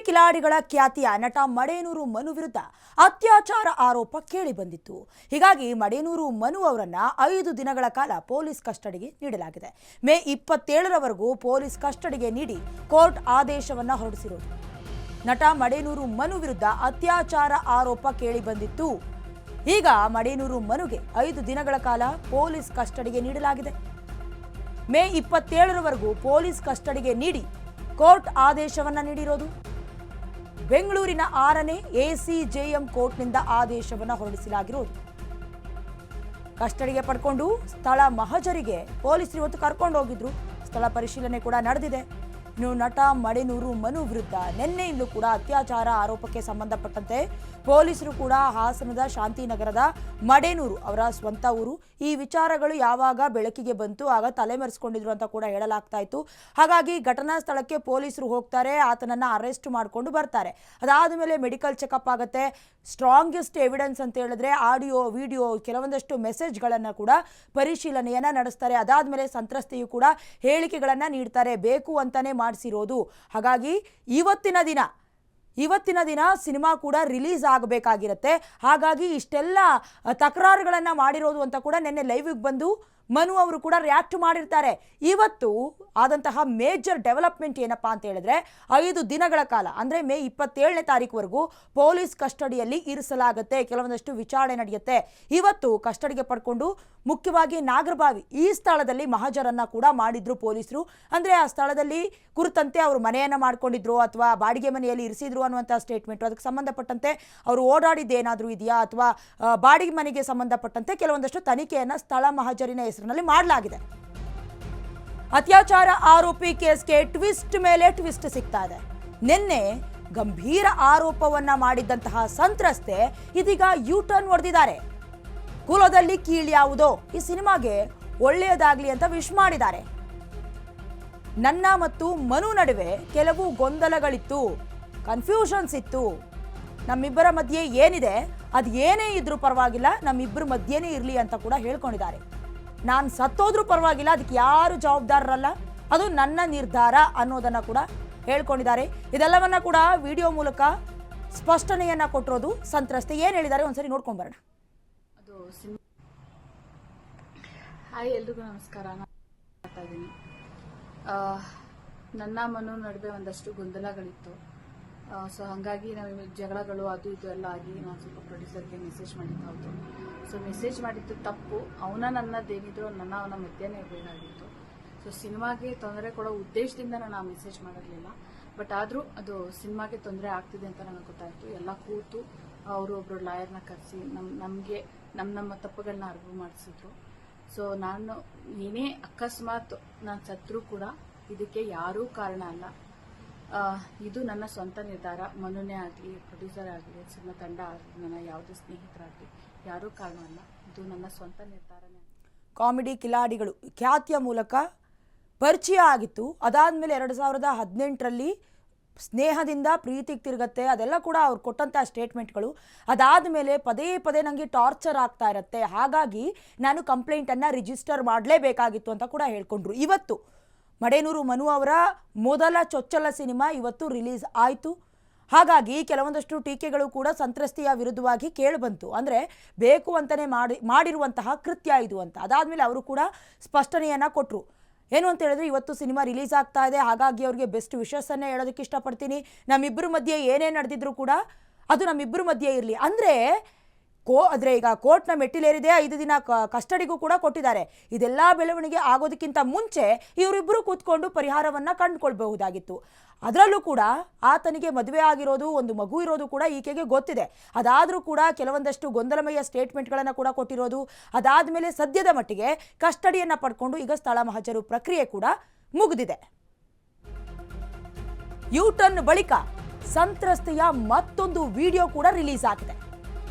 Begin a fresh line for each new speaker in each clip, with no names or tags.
ಕಿಲಾಡಿಗಳ ಖ್ಯಾತಿಯ ನಟ ಮಡೇನೂರು ಮನು ವಿರುದ್ಧ ಅತ್ಯಾಚಾರ ಆರೋಪ ಕೇಳಿ ಬಂದಿತ್ತು. ಹೀಗಾಗಿ ಮಡೇನೂರು ಮನು ಅವರನ್ನ 5 ದಿನಗಳ ಕಾಲ ಪೊಲೀಸ್ ಕಸ್ಟಡಿಗೆ ನೀಡಲಾಗಿದೆ. ಮೇ 27ರವರೆಗೂ ಪೊಲೀಸ್ ಕಸ್ಟಡಿಗೆ ನೀಡಿ ಕೋರ್ಟ್ ಆದೇಶವನ್ನ ಹೊರಡಿಸಿರೋದು. ನಟ ಮಡೇನೂರು ಮನು ವಿರುದ್ಧ ಅತ್ಯಾಚಾರ ಆರೋಪ ಕೇಳಿ ಬಂದಿತ್ತು. ಈಗ ಮಡೇನೂರು ಮನುಗೆ 5 ದಿನಗಳ ಕಾಲ ಪೊಲೀಸ್ ಕಸ್ಟಡಿಗೆ ನೀಡಲಾಗಿದೆ. ಮೇ 27ರವರೆಗೂ ಪೊಲೀಸ್ ಕಸ್ಟಡಿಗೆ ನೀಡಿ ಕೋರ್ಟ್ ಆದೇಶವನ್ನ ನೀಡಿರೋದು. ಬೆಂಗಳೂರಿನ 6ನೇ ACJM ಕೋರ್ಟ್ನಿಂದ ಆದೇಶವನ್ನ ಹೊರಡಿಸಲಾಗಿರೋದು. ಕಸ್ಟಡಿಗೆ ಪಡ್ಕೊಂಡು ಸ್ಥಳ ಮಹಜರಿಗೆ ಪೊಲೀಸರು ಇವತ್ತು ಕರ್ಕೊಂಡು ಹೋಗಿದ್ರು. ಸ್ಥಳ ಪರಿಶೀಲನೆ ಕೂಡ ನಡೆದಿದೆ. ಇನ್ನು ನಟ ಮಡೇನೂರು ಮನು ವಿರುದ್ಧ ನಿನ್ನೆಯಿಂದಲೂ ಕೂಡ ಅತ್ಯಾಚಾರ ಆರೋಪಕ್ಕೆ ಸಂಬಂಧಪಟ್ಟಂತೆ ಪೊಲೀಸರು ಕೂಡ ಹಾಸನದ ಶಾಂತಿನಗರದ ಮಡೇನೂರು ಅವರ ಸ್ವಂತ ಊರು. ಈ ವಿಚಾರಗಳು ಯಾವಾಗ ಬೆಳಕಿಗೆ ಬಂತು ಆಗ ತಲೆಮರೆಸಿಕೊಂಡಿದ್ರು ಅಂತ ಕೂಡ ಹೇಳಲಾಗ್ತಾ ಇತ್ತು. ಹಾಗಾಗಿ ಘಟನಾ ಸ್ಥಳಕ್ಕೆ ಪೊಲೀಸರು ಹೋಗ್ತಾರೆ, ಆತನನ್ನು ಅರೆಸ್ಟ್ ಮಾಡಿಕೊಂಡು ಬರ್ತಾರೆ. ಅದಾದ ಮೇಲೆ ಮೆಡಿಕಲ್ ಚೆಕಪ್ ಆಗುತ್ತೆ. ಸ್ಟ್ರಾಂಗೆಸ್ಟ್ ಎವಿಡೆನ್ಸ್ ಅಂತ ಹೇಳಿದ್ರೆ ಆಡಿಯೋ, ವಿಡಿಯೋ, ಕೆಲವೊಂದಷ್ಟು ಮೆಸೇಜ್ಗಳನ್ನು ಕೂಡ ಪರಿಶೀಲನೆಯನ್ನು ನಡೆಸ್ತಾರೆ. ಅದಾದಮೇಲೆ ಸಂತ್ರಸ್ತೆಯು ಕೂಡ ಹೇಳಿಕೆಗಳನ್ನು ನೀಡ್ತಾರೆ. ಬೇಕು ಅಂತಾನೆ ಮಾಡಿಸಿರೋದು. ಹಾಗಾಗಿ ಇವತ್ತಿನ ದಿನ ಸಿನಿಮಾ ಕೂಡ ರಿಲೀಸ್ ಆಗಬೇಕಾಗಿರುತ್ತೆ. ಹಾಗಾಗಿ ಇಷ್ಟೆಲ್ಲ ತಕರಾರುಗಳನ್ನು ಮಾಡಿರೋದು ಅಂತ ಕೂಡ ನಿನ್ನೆ ಲೈವಿಗೆ ಬಂದು ಮನು ಅವರು ಕೂಡ ರಿಯಾಕ್ಟ್ ಮಾಡಿರ್ತಾರೆ. ಇವತ್ತು ಆದಂತಹ ಮೇಜರ್ ಡೆವಲಪ್ಮೆಂಟ್ ಏನಪ್ಪಾ ಅಂತ ಹೇಳಿದ್ರೆ 5 ದಿನಗಳ ಕಾಲ ಅಂದರೆ ಮೇ 27ನೇ ತಾರೀಕುವರೆಗೂ ಪೊಲೀಸ್ ಕಸ್ಟಡಿಯಲ್ಲಿ ಇರಿಸಲಾಗುತ್ತೆ. ಕೆಲವೊಂದಷ್ಟು ವಿಚಾರಣೆ ನಡೆಯುತ್ತೆ. ಇವತ್ತು ಕಸ್ಟಡಿಗೆ ಪಡ್ಕೊಂಡು ಮುಖ್ಯವಾಗಿ ನಾಗರಬಾವಿ ಈ ಸ್ಥಳದಲ್ಲಿ ಮಹಜರನ್ನ ಕೂಡ ಮಾಡಿದ್ರು ಪೊಲೀಸರು. ಅಂದರೆ ಆ ಸ್ಥಳದಲ್ಲಿ ಕುರಿತಂತೆ ಅವರು ಮನೆಯನ್ನು ಮಾಡ್ಕೊಂಡಿದ್ರು ಅಥವಾ ಬಾಡಿಗೆ ಮನೆಯಲ್ಲಿ ಇರಿಸಿದ್ರು ಅನ್ನುವಂಥ ಸ್ಟೇಟ್ಮೆಂಟು, ಅದಕ್ಕೆ ಸಂಬಂಧಪಟ್ಟಂತೆ ಅವರು ಓಡಾಡಿದ್ದೇನಾದರೂ ಇದೆಯಾ ಅಥವಾ ಬಾಡಿಗೆ ಮನೆಗೆ ಸಂಬಂಧಪಟ್ಟಂತೆ ಕೆಲವೊಂದಷ್ಟು ತನಿಖೆಯನ್ನು ಸ್ಥಳ ಮಹಜರಿನ ಹೆಸರಿನಲ್ಲಿ ಮಾಡಲಾಗಿದೆ. ಅತ್ಯಾಚಾರ ಆರೋಪಿ ಕೇಸ್ಗೆ ಟ್ವಿಸ್ಟ್ ಮೇಲೆ ಟ್ವಿಸ್ಟ್ ಸಿಗ್ತಾ ಇದೆ. ನಿನ್ನೆ ಗಂಭೀರ ಆರೋಪವನ್ನ ಮಾಡಿದ್ದಂತಹ ಸಂತ್ರಸ್ತೆ ಇದೀಗ ಯೂಟರ್ನ್ ಹೊಡೆದಿದ್ದಾರೆ. ಕುಲದಲ್ಲಿ ಕೀಳ್ಯಾವುದೋ ಈ ಸಿನಿಮಾಗೆ ಒಳ್ಳೆಯದಾಗ್ಲಿ ಅಂತ ವಿಶ್ ಮಾಡಿದ್ದಾರೆ. ನನ್ನ ಮತ್ತು ಮನು ನಡುವೆ ಕೆಲವು ಗೊಂದಲಗಳಿತ್ತು, ಕನ್ಫ್ಯೂಷನ್ಸ್ ಇತ್ತು. ನಮ್ಮಿಬ್ಬರ ಮಧ್ಯೆ ಏನಿದೆ ಅದು ಏನೇ ಇದ್ರೂ ಪರವಾಗಿಲ್ಲ, ನಮ್ಮಿಬ್ಬರ ಮಧ್ಯೆನೇ ಇರಲಿ ಅಂತ ಕೂಡ ಹೇಳ್ಕೊಂಡಿದ್ದಾರೆ. ನಾನು ಸತ್ತೋದ್ರೂ ಪರವಾಗಿಲ್ಲ, ಅದಕ್ಕೆ ಯಾರು ಜವಾಬ್ದಾರರಲ್ಲ, ಅದು ನನ್ನ ನಿರ್ಧಾರ ಅನ್ನೋದನ್ನ ಕೂಡ ಹೇಳ್ಕೊಂಡಿದ್ದಾರೆ. ಇದೆಲ್ಲವನ್ನ ಕೂಡ ವಿಡಿಯೋ ಮೂಲಕ ಸ್ಪಷ್ಟನೆಯನ್ನ ಕೊಟ್ಟಿರೋದು ಸಂತ್ರಸ್ತೆ. ಏನು ಹೇಳಿದ್ದಾರೆ ಒಂದ್ಸರಿ ನೋಡ್ಕೊಂಡ್ ಬರೋಣ.
ಅದು ಹಾಯ್, ಎಲ್ರಿಗೂ ನಮಸ್ಕಾರ. ಮಾಡ್ತಾ ಇದ್ದೀನಿ. ನನ್ನ ಮನು ನಡುವೆ ಒಂದಷ್ಟು ಗೊಂದಲಗಳಿತ್ತು. ಸೊ ಹಾಗಾಗಿ ನಾವು ಜಗಳಗಳು ಅದು ಇದು ಎಲ್ಲ ಆಗಿ ನಾನು ಸ್ವಲ್ಪ ಪ್ರೊಡ್ಯೂಸರ್ಗೆ ಮೆಸೇಜ್ ಮಾಡಿದ್ದು ಹೌದು. ಸೊ ಮೆಸೇಜ್ ಮಾಡಿದ್ದು ತಪ್ಪು. ನನ್ನದೇನಿದ್ರು ಅವನ ಮಧ್ಯೆನೇ ಇರಬೇಕಾಗಿತ್ತು. ಸೊ ಸಿನಿಮಾಗೆ ತೊಂದರೆ ಕೊಡೋ ಉದ್ದೇಶದಿಂದ ನಾನು ಆ ಮೆಸೇಜ್ ಮಾಡಿರಲಿಲ್ಲ. ಬಟ್ ಆದರೂ ಅದು ಸಿನಿಮಾಗೆ ತೊಂದರೆ ಆಗ್ತಿದೆ ಅಂತ ನನಗೆ ಗೊತ್ತಾಯಿತು. ಎಲ್ಲ ಕೂತು ಅವರು ಒಬ್ಬರು ಲಾಯರ್ನ ಕರೆಸಿ ನಮಗೆ ನಮ್ಮ ತಪ್ಪುಗಳನ್ನ ಅರಿವು ಮಾಡಿಸಿದ್ರು. ಸೊ ನಾನು ಏನೇ ಅಕಸ್ಮಾತ್ ನಾನು ಸತ್ರೂ ಕೂಡ ಇದಕ್ಕೆ ಯಾರೂ ಕಾರಣ ಅಲ್ಲ. ಇದು ನನ್ನ ಸ್ವಂತ ನಿರ್ಧಾರ. ಮನುನೇ ಆಗಲಿ, ಪ್ರೊಡ್ಯೂಸರ್ ಆಗಲಿ, ಸಿನಿಮಾ ತಂಡ ಆಗಲಿ, ನನ್ನ ಯಾವುದೇ ಸ್ನೇಹಿತರಾಗಲಿ ಯಾರೂ ಕಾರಣ ಅಲ್ಲ. ಇದು ನನ್ನ ಸ್ವಂತ ನಿರ್ಧಾರನೇ.
ಕಾಮಿಡಿ ಕಿಲಾಡಿಗಳು ಖ್ಯಾತಿಯ ಮೂಲಕ ಪರಿಚಯ ಆಗಿತ್ತು. ಅದಾದಮೇಲೆ 2018ರಲ್ಲಿ ಸ್ನೇಹದಿಂದ ಪ್ರೀತಿಗೆ ತಿರುಗತ್ತೆ, ಅದೆಲ್ಲ ಕೂಡ ಅವ್ರು ಕೊಟ್ಟಂಥ ಸ್ಟೇಟ್ಮೆಂಟ್ಗಳು. ಅದಾದಮೇಲೆ ಪದೇ ಪದೇ ನನಗೆ ಟಾರ್ಚರ್ ಆಗ್ತಾ ಇರುತ್ತೆ, ಹಾಗಾಗಿ ನಾನು ಕಂಪ್ಲೇಂಟನ್ನು ರಿಜಿಸ್ಟರ್ ಮಾಡಲೇಬೇಕಾಗಿತ್ತು ಅಂತ ಕೂಡ ಹೇಳ್ಕೊಂಡ್ರು. ಇವತ್ತು ಮಡೇನೂರು ಮನು ಅವರ ಮೊದಲ ಚೊಚ್ಚಲ ಸಿನಿಮಾ ಇವತ್ತು ರಿಲೀಸ್ ಆಯಿತು. ಹಾಗಾಗಿ ಕೆಲವೊಂದಷ್ಟು ಟೀಕೆಗಳು ಕೂಡ ಸಂತ್ರಸ್ತೆಯ ವಿರುದ್ಧವಾಗಿ ಕೇಳಿಬಂತು. ಅಂದರೆ ಬೇಕು ಅಂತಲೇ ಮಾಡಿರುವಂತಹ ಕೃತ್ಯ ಇದು ಅಂತ. ಅದಾದಮೇಲೆ ಅವರು ಕೂಡ ಸ್ಪಷ್ಟನೆಯನ್ನು ಕೊಟ್ಟರು. ಏನು ಅಂತ ಹೇಳಿದ್ರೆ ಇವತ್ತು ಸಿನಿಮಾ ರಿಲೀಸ್ ಆಗ್ತಾ ಇದೆ, ಹಾಗಾಗಿ ಅವ್ರಿಗೆ ಬೆಸ್ಟ್ ವಿಶಸ್ಸನ್ನೇ ಹೇಳೋದಕ್ಕೆ ಇಷ್ಟಪಡ್ತೀನಿ. ನಮ್ಮಿಬ್ಬರ ಮಧ್ಯೆ ಏನೇ ನಡೆದಿದ್ರು ಕೂಡ ಅದು ನಮ್ಮಿಬ್ಬರ ಮಧ್ಯೆ ಇರಲಿ ಅಂದರೆ ಈಗ ಕೋರ್ಟ್ನ ಮೆಟ್ಟಿಲೇರಿದೆ. 5 ದಿನ ಕಸ್ಟಡಿಗೂ ಕೂಡ ಕೊಟ್ಟಿದ್ದಾರೆ. ಇದೆಲ್ಲ ಬೆಳವಣಿಗೆ ಆಗೋದಕ್ಕಿಂತ ಮುಂಚೆ ಇವರಿಬ್ಬರು ಕೂತ್ಕೊಂಡು ಪರಿಹಾರವನ್ನು ಕಂಡುಕೊಳ್ಬಹುದಾಗಿತ್ತು. ಅದರಲ್ಲೂ ಕೂಡ ಆತನಿಗೆ ಮದುವೆ ಆಗಿರೋದು, ಒಂದು ಮಗು ಇರೋದು ಕೂಡ ಈಕೆಗೆ ಗೊತ್ತಿದೆ. ಅದಾದರೂ ಕೂಡ ಕೆಲವೊಂದಷ್ಟು ಗೊಂದಲಮಯ ಸ್ಟೇಟ್ಮೆಂಟ್ಗಳನ್ನು ಕೂಡ ಕೊಟ್ಟಿರೋದು. ಅದಾದಮೇಲೆ ಸದ್ಯದ ಮಟ್ಟಿಗೆ ಕಸ್ಟಡಿಯನ್ನು ಪಡ್ಕೊಂಡು ಈಗ ಸ್ಥಳ ಮಹಜರು ಪ್ರಕ್ರಿಯೆ ಕೂಡ ಮುಗಿದಿದೆ. ಯೂಟರ್ನ್ ಬಳಿಕ ಸಂತ್ರಸ್ತೆಯ ಮತ್ತೊಂದು ವಿಡಿಯೋ ಕೂಡ ರಿಲೀಸ್ ಆಗಿದೆ.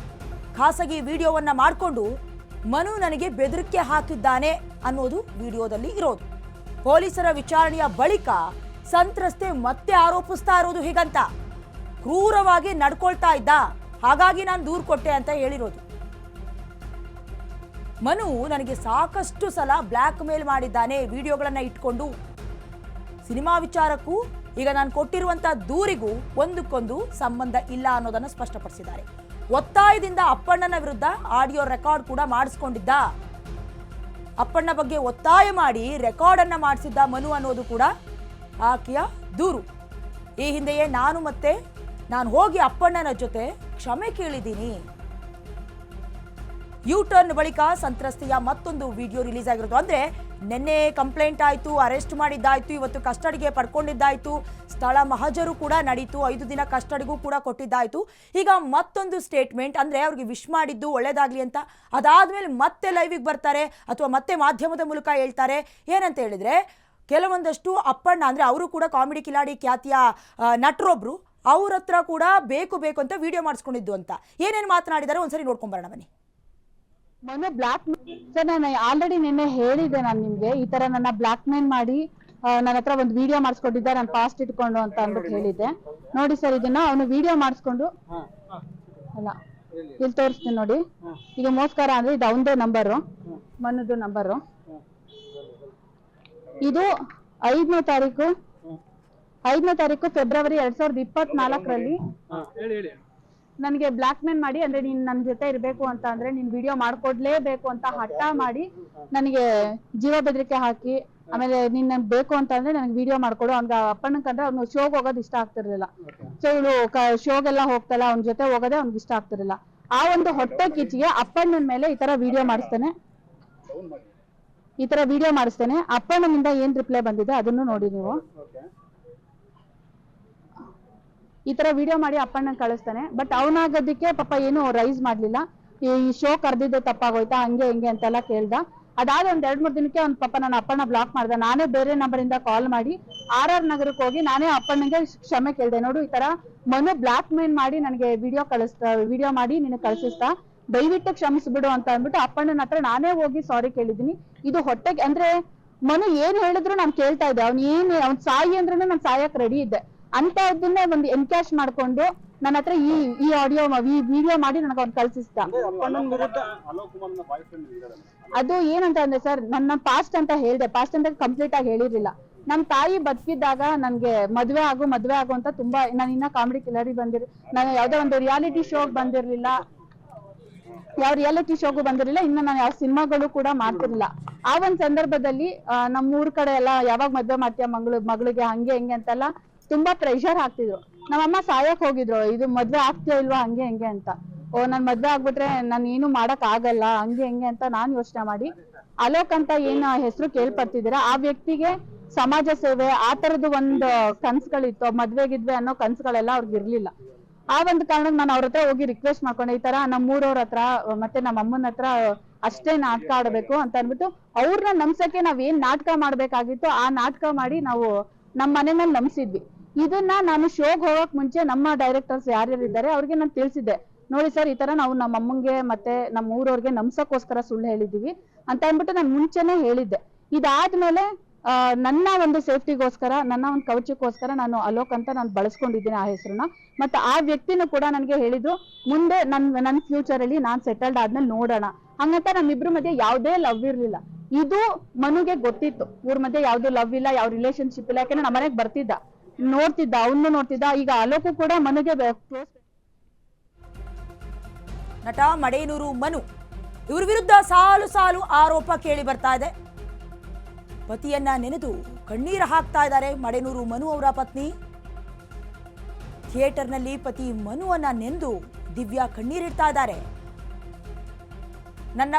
ಖಾಸಗಿ ವಿಡಿಯೋವನ್ನ ಮಾಡಿಕೊಂಡು ಮನು ನನಗೆ ಬೆದರಿಕೆ ಹಾಕಿದ್ದಾನೆ ಅನ್ನೋದು ವಿಡಿಯೋದಲ್ಲಿ ಇರೋದು. ಪೊಲೀಸರ ವಿಚಾರಣೆಯ ಬಳಿಕ ಸಂತ್ರಸ್ತೆ ಮತ್ತೆ ಆರೋಪಿಸ್ತಾ ಇರೋದು ಹೀಗಂತ, ಕ್ರೂರವಾಗಿ ನಡ್ಕೊಳ್ತಾ ಇದ್ದ, ಹಾಗಾಗಿ ನಾನು ದೂರು ಕೊಟ್ಟೆ ಅಂತ ಹೇಳಿರೋದು. ಮನು ನನಗೆ ಸಾಕಷ್ಟು ಸಲ ಬ್ಲ್ಯಾಕ್ ಮೇಲ್ ಮಾಡಿದ್ದಾನೆ ವಿಡಿಯೋಗಳನ್ನ ಇಟ್ಕೊಂಡು. ಸಿನಿಮಾ ವಿಚಾರಕ್ಕೂ ಈಗ ನಾನು ಕೊಟ್ಟಿರುವಂಥ ದೂರಿಗೂ ಒಂದಕ್ಕೊಂದು ಸಂಬಂಧ ಇಲ್ಲ ಅನ್ನೋದನ್ನು ಸ್ಪಷ್ಟಪಡಿಸಿದ್ದಾರೆ. ಒತ್ತಾಯದಿಂದ ಅಪ್ಪಣ್ಣನ ವಿರುದ್ಧ ಆಡಿಯೋ ರೆಕಾರ್ಡ್ ಕೂಡ ಮಾಡಿಸ್ಕೊಂಡಿದ್ದ, ಅಪ್ಪಣ್ಣ ಬಗ್ಗೆ ಒತ್ತಾಯ ಮಾಡಿ ರೆಕಾರ್ಡ್ ಅನ್ನ ಮಾಡಿಸಿದ್ದ ಮನು ಅನ್ನೋದು ಕೂಡ ಆಕೆಯ ದೂರು. ಈ ಹಿಂದೆಯೇ ನಾನು ಹೋಗಿ ಅಪ್ಪಣ್ಣನ ಜೊತೆ ಕ್ಷಮೆ ಕೇಳಿದ್ದೀನಿ. ಯೂ ಟರ್ನ್ ಬಳಿಕ ಸಂತ್ರಸ್ತೆಯ ಮತ್ತೊಂದು ವಿಡಿಯೋ ರಿಲೀಸ್ ಆಗಿರೋದು. ಅಂದ್ರೆ ನಿನ್ನೆ ಕಂಪ್ಲೇಂಟ್ ಆಯಿತು, ಅರೆಸ್ಟ್ ಮಾಡಿದ್ದಾಯ್ತು, ಇವತ್ತು ಕಸ್ಟಡಿಗೆ ಪಡ್ಕೊಂಡಿದ್ದಾಯ್ತು, ಸ್ಥಳ ಮಹಜರು ಕೂಡ ನಡೀತು, 5 ದಿನ ಕಸ್ಟಡಿಗೂ ಕೂಡ ಕೊಟ್ಟಿದ್ದಾಯ್ತು. ಈಗ ಮತ್ತೊಂದು ಸ್ಟೇಟ್ಮೆಂಟ್, ಅಂದ್ರೆ ಅವ್ರಿಗೆ ವಿಶ್ ಮಾಡಿದ್ದು ಒಳ್ಳೇದಾಗ್ಲಿ ಅಂತ. ಅದಾದ್ಮೇಲೆ ಮತ್ತೆ ಲೈವಿಗೆ ಬರ್ತಾರೆ ಅಥವಾ ಮತ್ತೆ ಮಾಧ್ಯಮದ ಮೂಲಕ ಹೇಳ್ತಾರೆ. ಏನಂತ ಹೇಳಿದ್ರೆ, ಕೆಲವೊಂದಷ್ಟು ಅಪ್ಪಣ್ಣ ಅಂದ್ರೆ ಅವರು ಕೂಡ ಕಾಮಿಡಿ ಕಿಲಾಡಿ ಖ್ಯಾತಿಯ ನಟರೊಬ್ರು, ಅವ್ರ ಹತ್ರ ಕೂಡ ಬೇಕು ಅಂತ ವಿಡಿಯೋ ಮಾಡಿಸ್ಕೊಂಡಿದ್ದು ಅಂತ ಏನೇನು ಮಾತನಾಡಿದ್ದಾರೆ ಒಂದ್ಸರಿ ನೋಡ್ಕೊಂಡ್ ಬರೋಣ ಬನ್ನಿ.
ಮನು ಬ್ಲಾಕ್ ಸರ್, ನಾನು ಆಲ್ರೆಡಿ ನಿನ್ನೆ ಹೇಳಿದ್ದೆ, ನಾನು ನಿಮ್ಗೆ ಈ ತರ ನನ್ನ ಬ್ಲಾಕ್ ಮೇಲ್ ಮಾಡಿ ನನ್ನ ಹತ್ರ ಒಂದು ವಿಡಿಯೋ ಮಾಡಿಸ್ಕೊಟ್ಟಿದ್ದ, ನಾನು ಫಾಸ್ಟ್ ಇಟ್ಕೊಂಡು ಅಂತ ಅಂದ್ಬಿಟ್ಟು ಹೇಳಿದ್ದೆ. ನೋಡಿ ಸರ್, ಇದನ್ನ ಅವನು ವಿಡಿಯೋ ಮಾಡಿಸ್ಕೊಂಡು ಅಲ್ಲ ಇಲ್ಲಿ ತೋರಿಸ್ತೀನಿ ನೋಡಿ. ಈಗ ಮೋಸ್ಕರ ಅಂದ್ರೆ ಇದು ಅವನದೇ ನಂಬರು, ಮನದು ನಂಬರು. ಇದು 5ನೇ ತಾರೀಕು ಫೆಬ್ರವರಿ 2024ರಲ್ಲಿ ನನಗೆ ಬ್ಲಾಕ್ ಮೇಲ್ ಮಾಡಿ, ಅಂದ್ರೆ ನೀನ್ ನನ್ನ ಜೊತೆ ಇರ್ಬೇಕು ಅಂತ ಅಂದ್ರೆ ನೀನ್ ವಿಡಿಯೋ ಮಾಡ್ಕೊಡ್ಲೇಬೇಕು ಅಂತ ಹಠ ಮಾಡಿ ನನಗೆ ಜೀವ ಬೆದರಿಕೆ ಹಾಕಿ, ಆಮೇಲೆ ನೀನ್ ನನ್ ಬೇಕು ಅಂತ ಅಂದ್ರೆ ನನಗೆ ವಿಡಿಯೋ ಮಾಡ್ಕೊಡು. ಅವ್ನಿಗೆ ಅಪ್ಪಣ್ಣಕ್ಕಂದ್ರೆ ಅವ್ನು ಶೋಗ್ ಹೋಗೋದು ಇಷ್ಟ ಆಗ್ತಿರ್ಲಿಲ್ಲ. ಸೊ ಇವಳು ಶೋಗೆಲ್ಲ ಹೋಗ್ತಲ್ಲ, ಅವ್ನ ಜೊತೆ ಹೋಗೋದೇ ಅವ್ನಿಗೆ ಇಷ್ಟ ಆಗ್ತಿರ್ಲಿಲ್ಲ. ಆ ಒಂದು ಹೊಟ್ಟೆ ಕಿಚ್ಚಿಗೆ ಅಪ್ಪಣ್ಣನ ಮೇಲೆ ಈ ತರ ವಿಡಿಯೋ ಮಾಡಿಸ್ತೇನೆ. ಅಪ್ಪಣ್ಣನಿಂದ ಏನ್ ರಿಪ್ಲೈ ಬಂದಿದೆ ಅದನ್ನು ನೋಡಿ ನೀವು. ಈ ತರ ವಿಡಿಯೋ ಮಾಡಿ ಅಪ್ಪಣ್ಣ ಕಳಿಸ್ತಾನೆ. ಬಟ್ ಅವನಾಗೋದಕ್ಕೆ ಪಾಪ ಏನು ರೈಸ್ ಮಾಡ್ಲಿಲ್ಲ. ಈ ಶೋ ಕರ್ದಿದ್ದೆ ತಪ್ಪಾಗೋಯ್ತಾ, ಹಂಗೆ ಹಿಂಗೆ ಅಂತೆಲ್ಲ ಕೇಳ್ದ. ಅದಾದ ಒಂದ್ 2-3 ದಿನಕ್ಕೆ ಅವ್ನ ಪಾಪ ನನ್ನ ಅಪ್ಪಣ್ಣ ಬ್ಲಾಕ್ ಮಾಡ್ದ. ನಾನೇ ಬೇರೆ ನಂಬರ್ ಇಂದ ಕಾಲ್ ಮಾಡಿ RR ನಗರಕ್ಕೆ ಹೋಗಿ ನಾನೇ ಅಪ್ಪಣ್ಣಗೆ ಕ್ಷಮೆ ಕೇಳ್ದೆ. ನೋಡು, ಈ ತರ ಮನು ಬ್ಲಾಕ್ ಮೇಲ್ ಮಾಡಿ ನನಗೆ ವಿಡಿಯೋ ಮಾಡಿ ನಿನಗೆ ಕಳ್ಸಿಸ್ತಾ, ದಯವಿಟ್ಟು ಕ್ಷಮಿಸ್ಬಿಡು ಅಂತ ಅಂದ್ಬಿಟ್ಟು ಅಪ್ಪಣ್ಣನ ಹತ್ರ ನಾನೇ ಹೋಗಿ ಸಾರಿ ಕೇಳಿದೀನಿ. ಇದು ಹೊಟ್ಟೆಗೆ ಅಂದ್ರೆ ಮನು ಏನ್ ಹೇಳಿದ್ರು ನಾನು ಕೇಳ್ತಾ ಇದ್ದೆ. ಅವ್ನ್ ಸಾಯಿ ಅಂದ್ರೆ ನಾನು ಸಾಯಕ್ ರೆಡಿ ಇದ್ದೆ. ಅಂತದನ್ನ ಒಂದು ಎನ್ಕ್ಯಾಶ್ ಮಾಡ್ಕೊಂಡು ನನ್ನ ಹತ್ರ ಈ ಆಡಿಯೋ ವಿಡಿಯೋ ಮಾಡಿ ನನಗೆ ಅವ್ನು ಕಳ್ಸಿಸ್ತ. ಅದು ಏನಂತ ಅಂದ್ರೆ ಸರ್, ನನ್ನ ಪಾಸ್ಟ್ ಅಂತ ಹೇಳ್ದೆ, ಪಾಸ್ಟ್ ಅಂತ ಕಂಪ್ಲೀಟ್ ಆಗಿ ಹೇಳಿರ್ಲಿಲ್ಲ. ನಮ್ ತಾಯಿ ಬದುಕಿದ್ದಾಗ ನನ್ಗೆ ಮದ್ವೆ ಆಗು ಅಂತ ತುಂಬಾ, ನಾನು ಇನ್ನ ಕಾಮಿಡಿ ಕಿಲಾಡಿ ನಾನು ಯಾವ್ದೋ ಒಂದು ರಿಯಾಲಿಟಿ ಶೋಗ್ ಬಂದಿರ್ಲಿಲ್ಲ, ಇನ್ನು ನಾನು ಯಾವ ಸಿನಿಮಾಗಳು ಕೂಡ ಮಾಡ್ತಿರ್ಲಿಲ್ಲ. ಆ ಒಂದ್ ಸಂದರ್ಭದಲ್ಲಿ ನಮ್ಮೂರ್ ಕಡೆ ಎಲ್ಲ ಯಾವಾಗ ಮದ್ವೆ ಮಾಡ್ತೀಯ ಮಗಳಿಗೆ ಹಂಗೆ ಹಿಂಗೆ ಅಂತೆಲ್ಲ ತುಂಬಾ ಪ್ರೆಷರ್ ಹಾಕ್ತಿದ್ರು. ನಮ್ಮಮ್ಮ ಸಾಯಕ್ ಹೋಗಿದ್ರು, ಇದು ಮದ್ವೆ ಆಗ್ತೀಯೋ ಇಲ್ವಾ ಹಂಗೆ ಹಿಂಗೆ ಅಂತ. ನನ್ ಮದ್ವೆ ಆಗ್ಬಿಟ್ರೆ ನಾನು ಏನು ಮಾಡಕ್ ಆಗಲ್ಲ ಹಂಗೆ ಹಿಂಗೆ ಅಂತ ನಾನ್ ಯೋಚನೆ ಮಾಡಿ, ಅಲೋಕ್ ಅಂತ ಏನ್ ಹೆಸರು ಕೇಳ್ಪಡ್ತಿದ್ದೀರಾ, ಆ ವ್ಯಕ್ತಿಗೆ ಸಮಾಜ ಸೇವೆ ಆ ತರದ್ದು ಒಂದು ಕನ್ಸುಗಳಿತ್ತು. ಮದ್ವೆಗಿದ್ವೆ ಅನ್ನೋ ಕನ್ಸುಗಳೆಲ್ಲ ಅವ್ರಿಗೆ ಇರ್ಲಿಲ್ಲ. ಆ ಒಂದು ಕಾರಣಕ್ಕೆ ನಾನು ಅವ್ರ ಹತ್ರ ಹೋಗಿ ರಿಕ್ವೆಸ್ಟ್ ಮಾಡ್ಕೊಂಡೆ, ಈ ತರ ನಮ್ಮೂರವ್ರ ಹತ್ರ ಮತ್ತೆ ನಮ್ಮ ಅಮ್ಮನ ಹತ್ರ ಅಷ್ಟೇ ನಾಟಕ ಆಡ್ಬೇಕು ಅಂತ ಅನ್ಬಿಟ್ಟು ಅವ್ರನ್ನ ನಮ್ಸಕ್ಕೆ ನಾವ್ ಏನ್ ನಾಟಕ ಮಾಡ್ಬೇಕಾಗಿತ್ತು ಆ ನಾಟಕ ಮಾಡಿ ನಾವು ನಮ್ಮ ಮನೆ ಮೇಲೆ ನಂಬಿಸಿದ್ವಿ. ಇದನ್ನ ನಾನು ಶೋಗ್ ಹೋಗಕ್ ಮುಂಚೆ ನಮ್ಮ ಡೈರೆಕ್ಟರ್ಸ್ ಯಾರ್ಯಾರು ಇದ್ದಾರೆ ಅವ್ರಿಗೆ ನಾನು ತಿಳಿಸಿದ್ದೆ. ನೋಡಿ ಸರ್, ಈ ತರ ನಾವು ನಮ್ಮ ಅಮ್ಮಂಗೆ ಮತ್ತೆ ನಮ್ಮ ಊರವ್ರಿಗೆ ನಮ್ಸಕ್ಕೋಸ್ಕರ ಸುಳ್ಳು ಹೇಳಿದೀವಿ ಅಂತ ಅಂದ್ಬಿಟ್ಟು ನಾನು ಮುಂಚೆನೆ ಹೇಳಿದ್ದೆ. ಇದಾದ್ಮೇಲೆ ನನ್ನ ಒಂದು ಸೇಫ್ಟಿಗೋಸ್ಕರ, ನನ್ನ ಒಂದು ಕವಚಕ್ಕೋಸ್ಕರ ನಾನು ಅಲೋಕ್ ಅಂತ ನಾನು ಬಳಸ್ಕೊಂಡಿದ್ದೀನಿ ಆ ಹೆಸರನ್ನ. ಮತ್ತೆ ಆ ವ್ಯಕ್ತಿನೂ ಕೂಡ ನನಗೆ ಹೇಳಿದ್ರು, ಮುಂದೆ ನನ್ನ ಫ್ಯೂಚರ್ ಅಲ್ಲಿ ನಾನ್ ಸೆಟಲ್ಡ್ ಆದ್ಮೇಲೆ ನೋಡೋಣ ಹಂಗಂತ. ನಮ್ಮಿಬ್ರ ಮಧ್ಯೆ ಯಾವುದೇ ಲವ್ ಇರ್ಲಿಲ್ಲ. ಇದು ಮನುಗೆ ಗೊತ್ತಿತ್ತು, ಊರ್ ಮಧ್ಯೆ ಯಾವ್ದು ಲವ್ ಇಲ್ಲ, ಯಾವ ರಿಲೇಶನ್ಶಿಪ್ ಇಲ್ಲ. ಯಾಕಂದ್ರೆ ನಮ್ಮ ಮನೆಗೆ ಬರ್ತಿದ್ದ, ನೋಡ್ತಿದ್ದ, ಅವನು ನೋಡ್ತಿದ್ದ. ಈಗ ಅಲೋಕು ಕೂಡ ಮನುಗೆ ಕ್ಲೋಸ್.
ನಟ ಮಡೇನೂರು ಮನು ಇವ್ರ ವಿರುದ್ಧ ಸಾಲು ಆರೋಪ ಕೇಳಿ ಬರ್ತಾ ಇದೆ. ಪತಿಯನ್ನ ನೆನೆದು ಕಣ್ಣೀರು ಹಾಕ್ತಾ ಇದ್ದಾರೆ ಮಡೇನೂರು ಮನು ಅವರ ಪತ್ನಿ. ಥಿಯೇಟರ್ನಲ್ಲಿ ಪತಿ ಮನುವನ್ನ ನೆನೆದು ದಿವ್ಯಾ ಕಣ್ಣೀರಿಡ್ತಾ ಇದ್ದಾರೆ. ನನ್ನ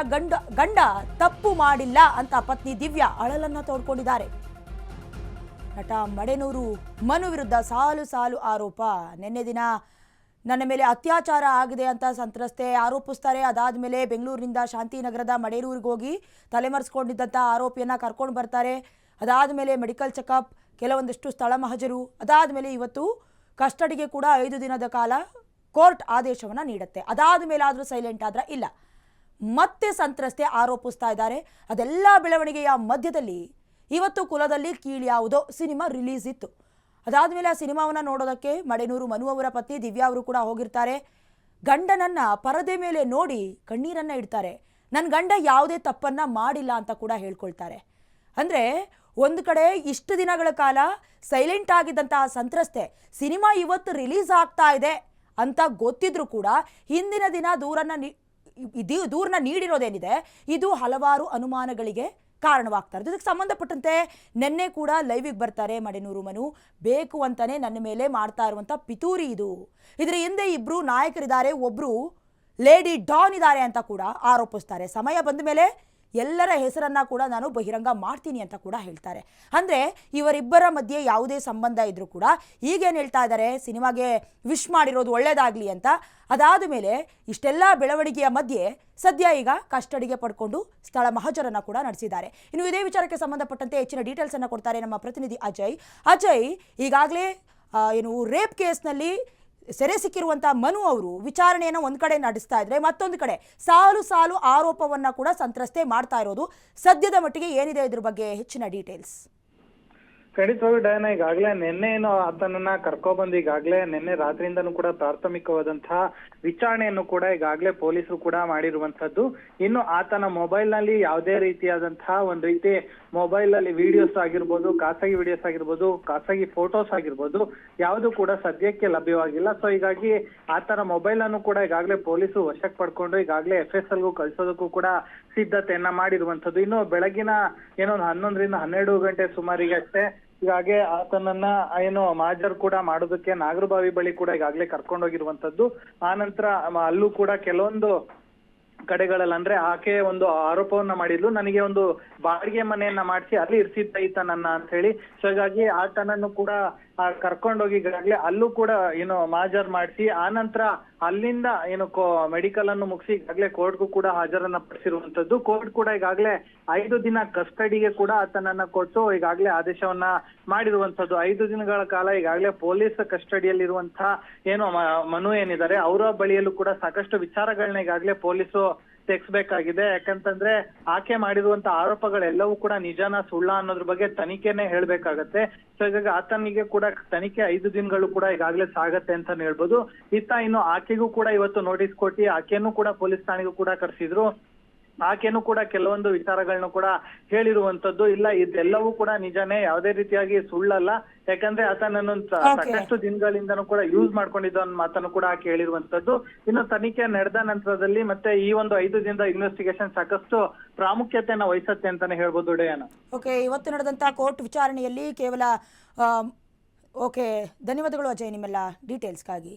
ಗಂಡ ತಪ್ಪು ಮಾಡಿಲ್ಲ ಅಂತ ಪತ್ನಿ ದಿವ್ಯಾ ಅಳಲನ್ನ ತೋಡ್ಕೊಂಡಿದ್ದಾರೆ. ನಟ ಮಡೇನೂರು ಮನು ವಿರುದ್ಧ ಸಾಲು ಆರೋಪ. ನಿನ್ನೆ ದಿನ ನನ್ನ ಮೇಲೆ ಅತ್ಯಾಚಾರ ಆಗಿದೆ ಅಂತ ಸಂತ್ರಸ್ತೆ ಆರೋಪಿಸ್ತಾರೆ. ಅದಾದ್ಮೇಲೆ ಬೆಂಗಳೂರಿನಿಂದ ಶಾಂತಿನಗರದ ಮಡೇನೂರಿಗೆ ಹೋಗಿ ತಲೆಮರೆಸ್ಕೊಂಡಿದ್ದಂಥ ಆರೋಪಿಯನ್ನ ಕರ್ಕೊಂಡು ಬರ್ತಾರೆ. ಅದಾದ್ಮೇಲೆ ಮೆಡಿಕಲ್ ಚೆಕಪ್, ಕೆಲವೊಂದಷ್ಟು ಸ್ಥಳ ಮಹಜರು, ಅದಾದ್ಮೇಲೆ ಇವತ್ತು ಕಸ್ಟಡಿಗೆ ಕೂಡ 5 ದಿನದ ಕಾಲ ಕೋರ್ಟ್ ಆದೇಶವನ್ನ ನೀಡುತ್ತೆ. ಅದಾದ್ಮೇಲೆ ಆದ್ರೂ ಸೈಲೆಂಟ್ ಆದ್ರ ಇಲ್ಲ. ಮತ್ತೆ ಸಂತ್ರಸ್ತೆ ಆರೋಪಿಸ್ತಾ ಇದ್ದಾರೆ. ಅದೆಲ್ಲ ಬೆಳವಣಿಗೆಯ ಮಧ್ಯದಲ್ಲಿ ಇವತ್ತು ಕುಲದಲ್ಲಿ ಕೀಳು ಯಾವುದೋ ಸಿನಿಮಾ ರಿಲೀಸ್ ಇತ್ತು. ಅದಾದ್ಮೇಲೆ ಆ ಸಿನಿಮಾವನ್ನ ನೋಡೋದಕ್ಕೆ ಮಡೇನೂರು ಮನು ಅವರ ಪತ್ನಿ ದಿವ್ಯಾ ಅವರು ಕೂಡ ಹೋಗಿರ್ತಾರೆ. ಗಂಡನನ್ನ ಪರದೆ ಮೇಲೆ ನೋಡಿ ಕಣ್ಣೀರನ್ನ ಇಡ್ತಾರೆ. ನನ್ನ ಗಂಡ ಯಾವುದೇ ತಪ್ಪನ್ನ ಮಾಡಿಲ್ಲ ಅಂತ ಕೂಡ ಹೇಳ್ಕೊಳ್ತಾರೆ. ಅಂದ್ರೆ ಒಂದು ಕಡೆ ಇಷ್ಟು ದಿನಗಳ ಕಾಲ ಸೈಲೆಂಟ್ ಆಗಿದ್ದಂತಹ ಸಂತ್ರಸ್ತೆ ಸಿನಿಮಾ ಇವತ್ತು ರಿಲೀಸ್ ಆಗ್ತಾ ಇದೆ ಅಂತ ಗೊತ್ತಿದ್ರೂ ಕೂಡ ಹಿಂದಿನ ದಿನ ದೂರನ್ನ ನೀಡಿರೋದೇನಿದೆ ಇದು ಹಲವಾರು ಅನುಮಾನಗಳಿಗೆ ಕಾರಣವಾಗ್ತಾ ಇರೋದು. ಇದಕ್ಕೆ ಸಂಬಂಧಪಟ್ಟಂತೆ ನಿನ್ನೆ ಕೂಡ ಲೈವಿಗೆ ಬರ್ತಾರೆ ಮಡೆನೂರು ಮನು. ಬೇಕು ಅಂತಾನೆ ನನ್ನ ಮೇಲೆ ಮಾಡ್ತಾ ಇರುವಂಥ ಪಿತೂರಿ ಇದು. ಇದರ ಹಿಂದೆ ಇಬ್ಬರು ನಾಯಕರಿದ್ದಾರೆ, ಒಬ್ಬರು ಲೇಡಿ ಡಾನ್ ಇದ್ದಾರೆ ಅಂತ ಕೂಡ ಆರೋಪಿಸ್ತಾರೆ. ಸಮಯ ಬಂದ ಮೇಲೆ ಎಲ್ಲರ ಹೆಸರನ್ನ ಕೂಡ ನಾನು ಬಹಿರಂಗ ಮಾಡ್ತೀನಿ ಅಂತ ಕೂಡ ಹೇಳ್ತಾರೆ. ಅಂದರೆ ಇವರಿಬ್ಬರ ಮಧ್ಯೆ ಯಾವುದೇ ಸಂಬಂಧ ಇದ್ರೂ ಕೂಡ ಈಗೇನು ಹೇಳ್ತಾ ಇದ್ದಾರೆ, ಸಿನಿಮಾಗೆ ವಿಶ್ ಮಾಡಿರೋದು ಒಳ್ಳೇದಾಗಲಿ ಅಂತ. ಅದಾದ ಮೇಲೆ ಇಷ್ಟೆಲ್ಲ ಬೆಳವಣಿಗೆಯ ಮಧ್ಯೆ ಸದ್ಯ ಈಗ ಕಸ್ಟಡಿಗೆ ಪಡ್ಕೊಂಡು ಸ್ಥಳ ಮಹಜರನ್ನು ಕೂಡ ನಡೆಸಿದ್ದಾರೆ. ಇನ್ನು ಇದೇ ವಿಚಾರಕ್ಕೆ ಸಂಬಂಧಪಟ್ಟಂತೆ ಹೆಚ್ಚಿನ ಡೀಟೇಲ್ಸನ್ನು ಕೊಡ್ತಾರೆ ನಮ್ಮ ಪ್ರತಿನಿಧಿ ಅಜಯ್. ಈಗಾಗಲೇ ರೇಪ್ ಕೇಸ್ನಲ್ಲಿ ಸೆರೆ ಸಿಕ್ಕಿರುವಂಥ ಮನು ಅವರು ವಿಚಾರಣೆಯನ್ನು ಒಂದು ಕಡೆ ನಡೆಸ್ತಾ ಇದ್ರೆ, ಮತ್ತೊಂದು ಕಡೆ ಸಾಲು ಆರೋಪವನ್ನು ಕೂಡ ಸಂತ್ರಸ್ತೆ ಮಾಡ್ತಾ ಇರೋದು. ಸದ್ಯದ ಮಟ್ಟಿಗೆ ಏನಿದೆ ಇದ್ರ ಬಗ್ಗೆ ಹೆಚ್ಚಿನ ಡೀಟೇಲ್ಸ್?
ಖಂಡಿತವಾಗಿ ಡಯಾನ, ಈಗಾಗಲೇ ನಿನ್ನೆ ಆತನನ್ನ ಕರ್ಕೊಬಂದು ಈಗಾಗಲೇ ನಿನ್ನೆ ರಾತ್ರಿಯಿಂದನೂ ಕೂಡ ಪ್ರಾಥಮಿಕವಾದಂತಹ ವಿಚಾರಣೆಯನ್ನು ಕೂಡ ಈಗಾಗಲೇ ಪೊಲೀಸರು ಕೂಡ ಮಾಡಿರುವಂತದ್ದು. ಇನ್ನು ಆತನ ಮೊಬೈಲ್ ನಲ್ಲಿ ಯಾವುದೇ ರೀತಿಯಾದಂತಹ ಒಂದು ರೀತಿ ಮೊಬೈಲ್ ಅಲ್ಲಿ ವಿಡಿಯೋಸ್ ಆಗಿರ್ಬೋದು, ಖಾಸಗಿ ವಿಡಿಯೋಸ್ ಆಗಿರ್ಬೋದು, ಖಾಸಗಿ ಫೋಟೋಸ್ ಆಗಿರ್ಬೋದು, ಯಾವುದು ಕೂಡ ಸದ್ಯಕ್ಕೆ ಲಭ್ಯವಾಗಿಲ್ಲ. ಸೊ ಹೀಗಾಗಿ ಆತನ ಮೊಬೈಲ್ ಅನ್ನು ಕೂಡ ಈಗಾಗಲೇ ಪೊಲೀಸರು ವಶಕ್ಕೆ ಪಡ್ಕೊಂಡು ಈಗಾಗಲೇ FSL ಗೂ ಕಳಿಸೋದಕ್ಕೂ ಕೂಡ ಸಿದ್ಧತೆಯನ್ನ ಮಾಡಿರುವಂತದ್ದು. ಇನ್ನು ಬೆಳಗಿನ 11 ರಿಂದ 12 ಗಂಟೆ ಸುಮಾರಿಗೆ ಅಷ್ಟೇ ಹೀಗಾಗಿ ಆತನನ್ನ ಮಾಜರ್ ಕೂಡ ಮಾಡೋದಕ್ಕೆ ನಾಗರಬಾವಿ ಬಳಿ ಕೂಡ ಈಗಾಗಲೇ ಕರ್ಕೊಂಡೋಗಿರುವಂತದ್ದು. ಆ ನಂತರ ಅಲ್ಲೂ ಕೂಡ ಕೆಲವೊಂದು ಕಡೆಗಳಲ್ಲಿ ಅಂದ್ರೆ ಆಕೆ ಒಂದು ಆರೋಪವನ್ನ ಮಾಡಿದ್ಲು, ನನಗೆ ಒಂದು ಬಾಡಿಗೆ ಮನೆಯನ್ನ ಮಾಡಿಸಿ ಅಲ್ಲಿ ಇರ್ಸಿದ್ದ ಈತನನ್ನ ಅಂತ ಹೇಳಿ. ಸೊ ಹೀಗಾಗಿ ಆತನನ್ನು ಕೂಡ ಕರ್ಕೊಂಡೋಗಿ ಈಗಾಗಲೇ ಅಲ್ಲೂ ಕೂಡ ಮಾಜರ್ ಮಾಡಿಸಿ ಆ ನಂತರ ಅಲ್ಲಿಂದ ಮೆಡಿಕಲ್ ಅನ್ನು ಮುಗಿಸಿ ಈಗಾಗಲೇ ಕೋರ್ಟ್ಗೂ ಕೂಡ ಹಾಜರನ್ನ ಪಡಿಸಿರುವಂತದ್ದು. ಕೋರ್ಟ್ ಕೂಡ ಈಗಾಗಲೇ 5 ದಿನ ಕಸ್ಟಡಿಗೆ ಕೂಡ ಆತನನ್ನ ಕೊಟ್ಟು ಈಗಾಗಲೇ ಆದೇಶವನ್ನ ಮಾಡಿರುವಂತದ್ದು. 5 ದಿನಗಳ ಕಾಲ ಈಗಾಗಲೇ ಪೊಲೀಸ್ ಕಸ್ಟಡಿಯಲ್ಲಿರುವಂತಹ ಮನು ಏನಿದ್ದಾರೆ ಅವರ ಬಳಿಯಲ್ಲೂ ಕೂಡ ಸಾಕಷ್ಟು ವಿಚಾರಗಳನ್ನ ಈಗಾಗಲೇ ಪೊಲೀಸು ತೆಗ್ಸ್ಬೇಕಾಗಿದೆ. ಯಾಕಂತಂದ್ರೆ ಆಕೆ ಮಾಡಿರುವಂತ ಆರೋಪಗಳೆಲ್ಲವೂ ಕೂಡ ನಿಜಾನ ಸುಳ್ಳ ಅನ್ನೋದ್ರ ಬಗ್ಗೆ ತನಿಖೆನೆ ಹೇಳ್ಬೇಕಾಗತ್ತೆ. ಸೊ ಹೀಗಾಗಿ ಆತನಿಗೆ ಕೂಡ ತನಿಖೆ 5 ದಿನಗಳು ಕೂಡ ಈಗಾಗಲೇ ಸಾಗತ್ತೆ ಅಂತಾನು ಹೇಳ್ಬೋದು. ಇನ್ನು ಆಕೆಗೂ ಕೂಡ ಇವತ್ತು ನೋಟಿಸ್ ಕೊಟ್ಟು ಆಕೆನೂ ಕೂಡ ಪೊಲೀಸ್ ಠಾಣೆಗೂ ಕೂಡ ಕರೆಸಿದ್ರು. ಆಕೆನೂ ಕೂಡ ಕೆಲವೊಂದು ವಿಚಾರಗಳನ್ನ ಕೂಡ ಹೇಳಿರುವಂತದ್ದು. ಇಲ್ಲ ಇದೆಲ್ಲವೂ ಕೂಡ ನಿಜಾನೇ, ಯಾವುದೇ ರೀತಿಯಾಗಿ ಸುಳ್ಳಲ್ಲ. ಯಾಕಂದ್ರೆ ಆತನನ್ನು ಸಾಕಷ್ಟು ದಿನಗಳಿಂದನೂ ಕೂಡ ಯೂಸ್ ಮಾಡ್ಕೊಂಡಿದ್ದು ಅನ್ನೋ ಮಾತನ್ನು ಕೂಡ ಆಕೆ ಹೇಳಿರುವಂತದ್ದು. ಇನ್ನು ತನಿಖೆ ನಡೆದ ನಂತರದಲ್ಲಿ ಮತ್ತೆ ಈ ಒಂದು 5 ದಿನದ ಇನ್ವೆಸ್ಟಿಗೇಷನ್ ಸಾಕಷ್ಟು ಪ್ರಾಮುಖ್ಯತೆಯನ್ನ ವಹಿಸುತ್ತೆ ಅಂತಾನೆ ಹೇಳ್ಬೋದು ಡಯಾನ.
ಓಕೆ, ಇವತ್ತು ನಡೆದಂತ ಕೋರ್ಟ್ ವಿಚಾರಣೆಯಲ್ಲಿ ಕೇವಲ ಧನ್ಯವಾದಗಳು ಅಜಯ್ ನಿಮ್ಮೆಲ್ಲ ಡೀಟೇಲ್ಸ್ಗಾಗಿ.